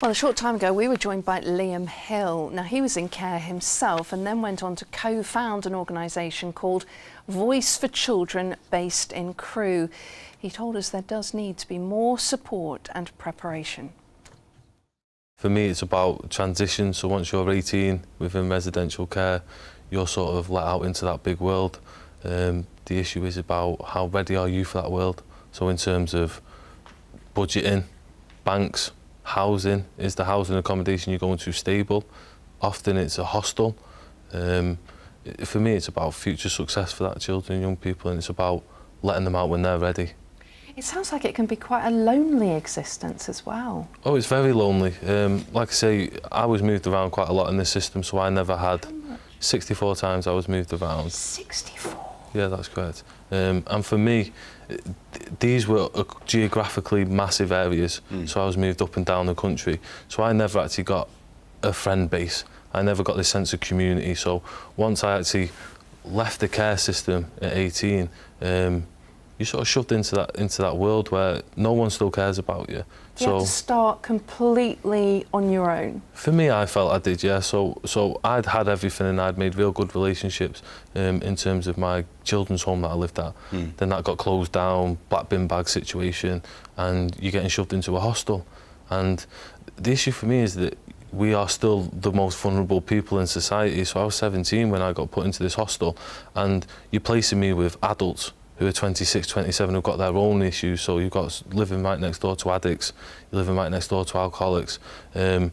Well, a short time ago, we were joined by Liam Hill. Now, he was in care himself and then went on to co-found an organisation called Voice for Children based in Crewe. He told us there does need to be more support and preparation. For me, it's about transition. So once you're 18 within residential care, you're sort of let out into that big world. The issue is about how ready are you for that world. So in terms of budgeting, banks, housing, is the housing accommodation you're going to stable? Often it's a hostel. For me, it's about future success for that children and young people, and it's about letting them out when they're ready. It sounds like it can be quite a lonely existence as well. Oh, it's very lonely. Like I say, I was moved around quite a lot in this system, so I never had 64 times I was moved around. 64? Yeah, that's correct. And for me, these were geographically massive areas, so I was moved up and down the country. So I never actually got a friend base. I never got this sense of community. So once I actually left the care system at 18, you're sort of shoved into that world where no one still cares about you. You had to start completely on your own. For me, I felt I did, yeah. So I'd had everything and I'd made real good relationships in terms of my children's home that I lived at. Then that got closed down, black bin bag situation, and you're getting shoved into a hostel. And the issue for me is that we are still the most vulnerable people in society. So I was 17 when I got put into this hostel, and you're placing me with adults who are 26, 27, who've got their own issues. So you've got living right next door to addicts, you're living right next door to alcoholics. You're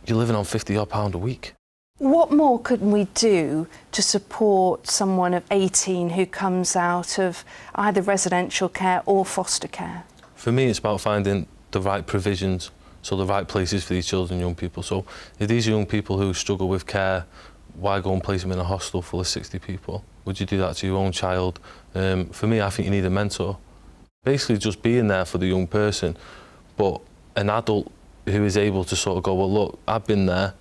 living on £50 odd a week. What more could we do to support someone of 18 who comes out of either residential care or foster care? For me, it's about finding the right provisions, so the right places for these children and young people. So if these are young people who struggle with care, why go and place them in a hostel full of 60 people? Would you do that to your own child? For me, I think you need a mentor. Basically just being there for the young person, but an adult who is able to sort of go, well, look, I've been there,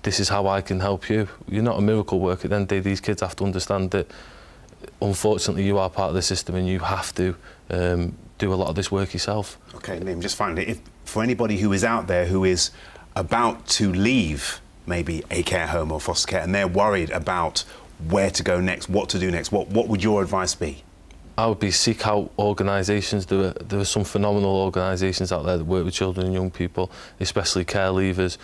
this is how I can help you. You're not a miracle worker. At the end of the day, these kids have to understand that, unfortunately, you are part of the system and you have to do a lot of this work yourself. OK, Liam, just finally, for anybody who is out there who is about to leave maybe a care home or foster care and they're worried about where to go next, what to do next, what would your advice be? I would be seek out organisations. There are some phenomenal organisations out there that work with children and young people, especially care leavers.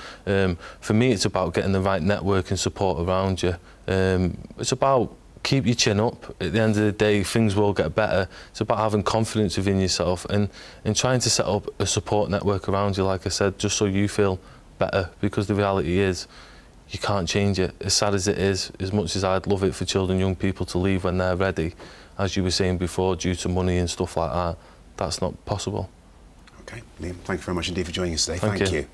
For me, it's about getting the right network and support around you. It's about keep your chin up. At the end of the day, things will get better. It's about having confidence within yourself and trying to set up a support network around you, like I said, just so you feel better, because the reality is you can't change it. As sad as it is, as much as I'd love it for children and young people to leave when they're ready, as you were saying before, due to money and stuff like that, that's not possible. OK, Liam, thank you very much indeed for joining us today. Thank you.